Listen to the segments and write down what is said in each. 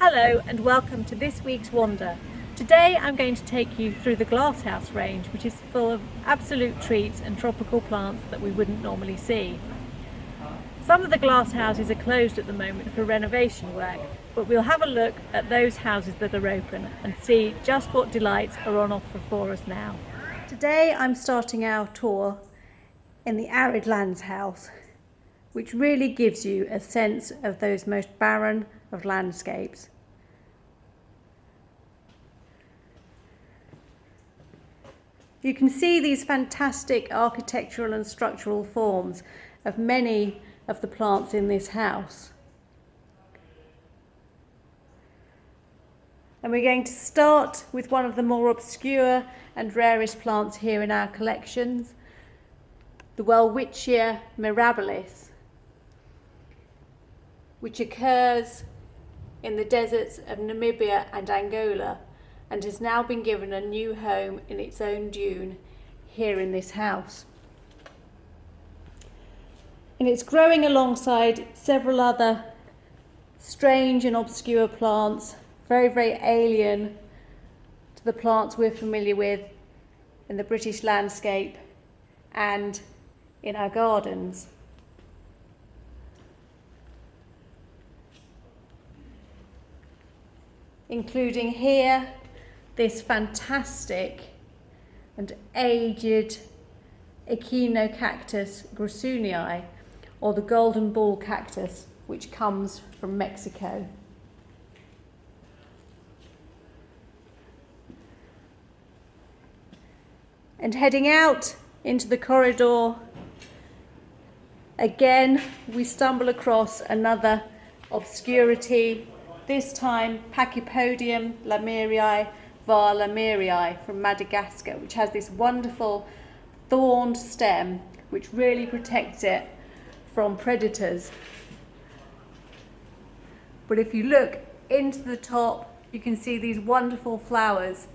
Hello and welcome to this week's wander. Today I'm going to take you through the Glasshouse Range, which is full of absolute treats and tropical plants that we wouldn't normally see. Some of the glass houses are closed at the moment for renovation work, but we'll have a look at those houses that are open and see just what delights are on offer for us now. Today I'm starting our tour in the Arid Lands House, which really gives you a sense of those most barren of landscapes. You can see these fantastic architectural and structural forms of many of the plants in this house. And we're going to start with one of the more obscure and rarest plants here in our collections, the Welwitschia mirabilis, which occurs in the deserts of Namibia and Angola, and has now been given a new home in its own dune here in this house. And it's growing alongside several other strange and obscure plants, very, very alien to the plants we're familiar with in the British landscape and in our gardens. Including here this fantastic and aged Echinocactus grassunii, or the golden ball cactus, which comes from Mexico. And heading out into the corridor, again we stumble across another obscurity, this time Pachypodium lamierii var. Lamierii from Madagascar, which has this wonderful thorned stem which really protects it from predators. But if you look into the top, you can see these wonderful flowers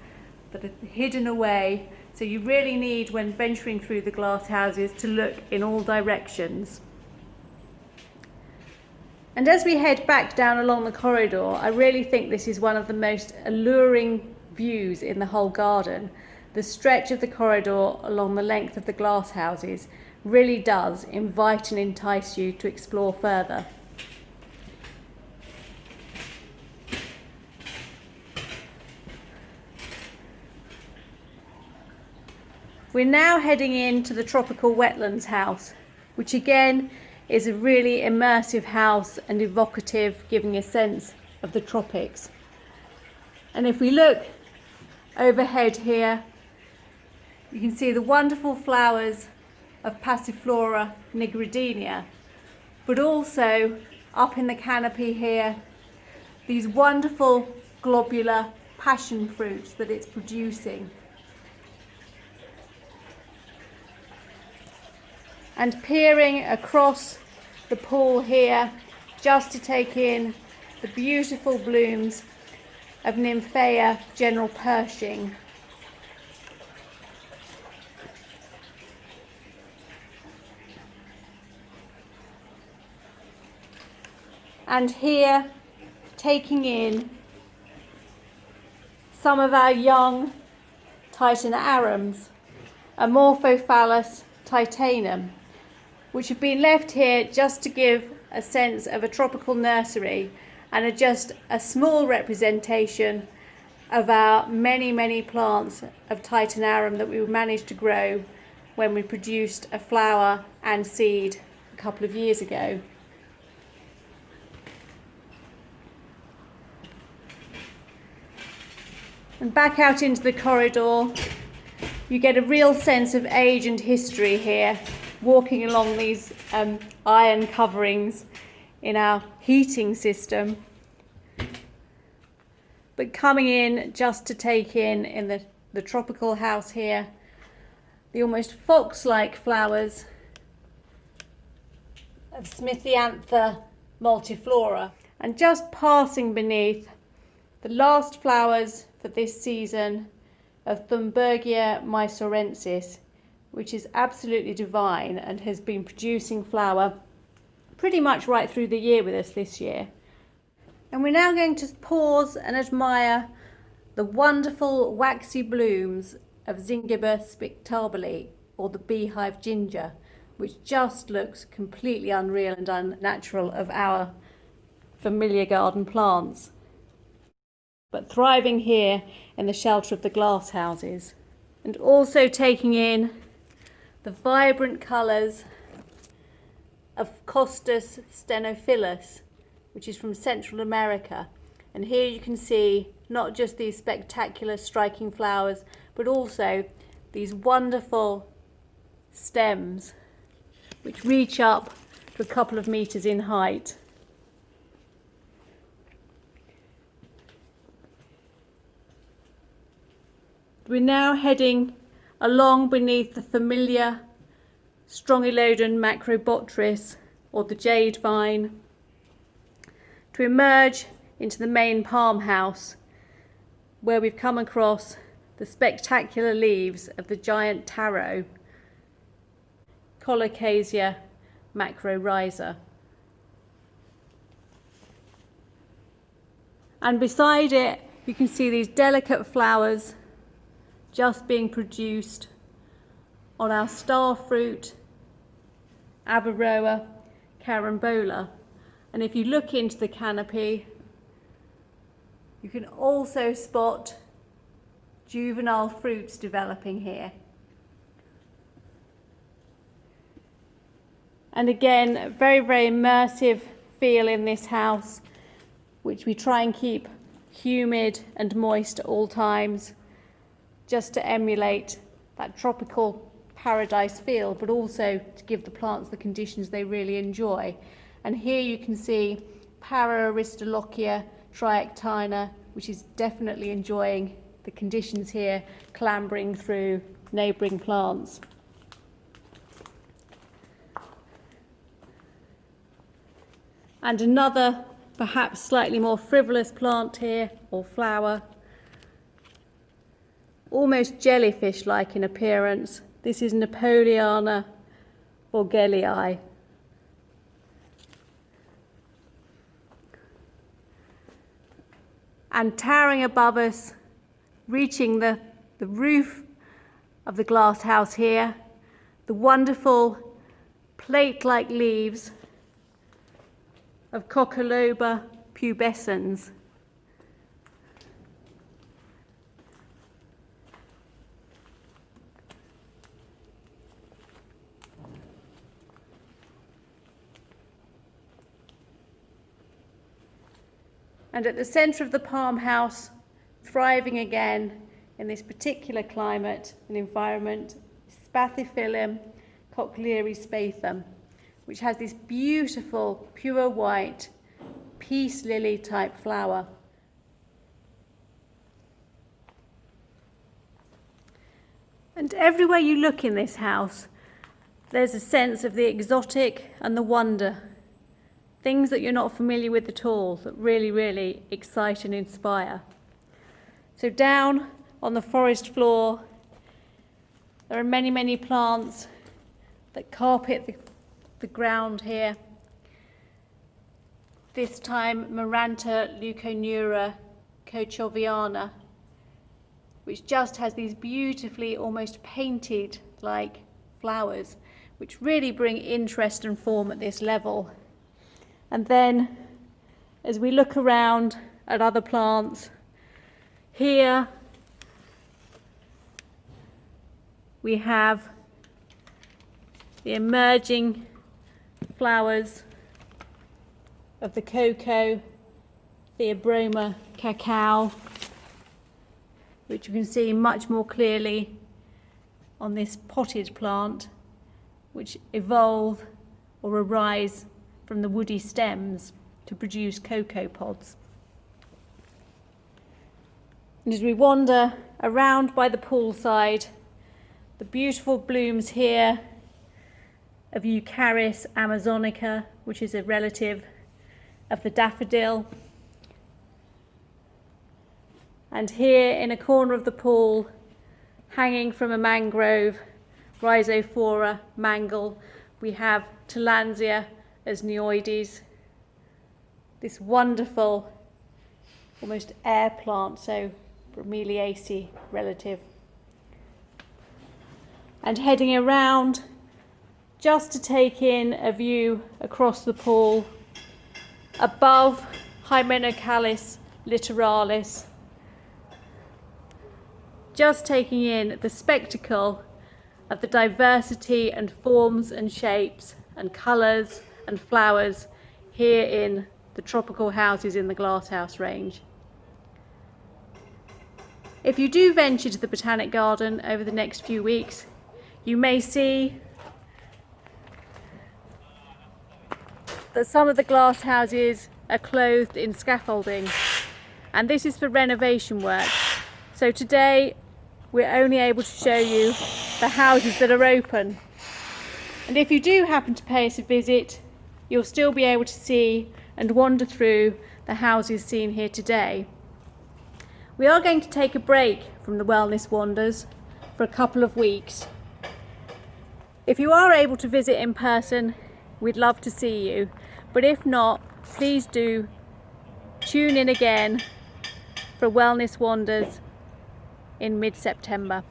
that are hidden away, so you really need, when venturing through the glass houses, to look in all directions. And as we head back down along the corridor, I really think this is one of the most alluring views in the whole garden. The stretch of the corridor along the length of the glass houses really does invite and entice you to explore further. We're now heading into the Tropical Wetlands House, which again is a really immersive house and evocative, giving a sense of the tropics. And if we look overhead here, you can see the wonderful flowers of PASSIFLORA NIGRADENIA, but also up in the canopy here, these wonderful globular passion fruits that it's producing. And peering across the pool here, just to take in the beautiful blooms of Nymphaea General Pershing. And here, taking in some of our young Titan arums, Amorphophallus titanum, which have been left here just to give a sense of a tropical nursery and are just a small representation of our many, many plants of Titanarum that we managed to grow when we produced a flower and seed a couple of years ago. And back out into the corridor, you get a real sense of age and history here, walking along these iron coverings in our heating system, but coming in just to take in the tropical house here, the almost fox-like flowers of SMITHIANTHA MULTIFLORA, and just passing beneath the last flowers for this season of Thunbergia mysorensis, which is absolutely divine and has been producing flower pretty much right through the year with us this year. And we're now going to pause and admire the wonderful waxy blooms of Zingiber spictabile, or the beehive ginger, which just looks completely unreal and unnatural of our familiar garden plants, but thriving here in the shelter of the glass houses. And also taking in the vibrant colours of Costus STENOPHYLLUS, which is from Central America. And here you can see not just these spectacular striking flowers, but also these wonderful stems which reach up to a couple of meters in height. We're now heading along beneath the familiar Strongylodon MACROBOTRYS, or the jade vine, to emerge into the main palm house, where we've come across the spectacular leaves of the giant taro, Colocasia macrorhiza. And beside it, you can see these delicate flowers just being produced on our star fruit, AVERRHOA carambola. And if you look into the canopy, you can also spot juvenile fruits developing here. And again, a very, very immersive feel in this house, which we try and keep humid and moist at all times, just to emulate that tropical paradise feel, but also to give the plants the conditions they really enjoy. And here you can see Aristolochia triactina, which is definitely enjoying the conditions here, clambering through neighbouring plants. And another, perhaps slightly more frivolous plant here, or flower, almost jellyfish-like in appearance. This is Napoleana Vogellii. And towering above us, reaching the roof of the glass house here, the wonderful plate-like leaves of COCCOLOBA pubescens. And at the centre of the palm house, thriving again in this particular climate and environment, SPATHIPHYLLUM COCHLEARISPATHUM, which has this beautiful, pure white, peace lily type flower. And everywhere you look in this house, there's a sense of the exotic and the wonder. Things that you're not familiar with at all, that really, really excite and inspire. So down on the forest floor, there are many, many plants that carpet the ground here. This time Maranta leuconeura kochoviana, which just has these beautifully almost painted like flowers, which really bring interest and form at this level. And then as we look around at other plants, here we have the emerging flowers of the cocoa, Theobroma cacao, which you can see much more clearly on this potted plant, which evolve or arise from the woody stems to produce cocoa pods. And as we wander around by the poolside, the beautiful blooms here of EUCHARIS amazonica, which is a relative of the daffodil. And here in a corner of the pool, hanging from a mangrove, RHIZOPHORA MANGLE, we have Tillandsia as neoides, this wonderful almost air plant, so Bromeliaceae relative. And heading around just to take in a view across the pool above Hymenocallis littoralis, just taking in the spectacle of the diversity and forms and shapes and colours and flowers here in the tropical houses in the Glasshouse Range. If you do venture to the Botanic Garden over the next few weeks, you may see that some of the glass houses are clothed in scaffolding, and this is for renovation work. So today we're only able to show you the houses that are open, and if you do happen to pay us a visit, you'll still be able to see and wander through the houses seen here today. We are going to take a break from the wellness wanders for a couple of weeks. If you are able to visit in person, we'd love to see you, but if not, please do tune in again for wellness wanders in mid-September.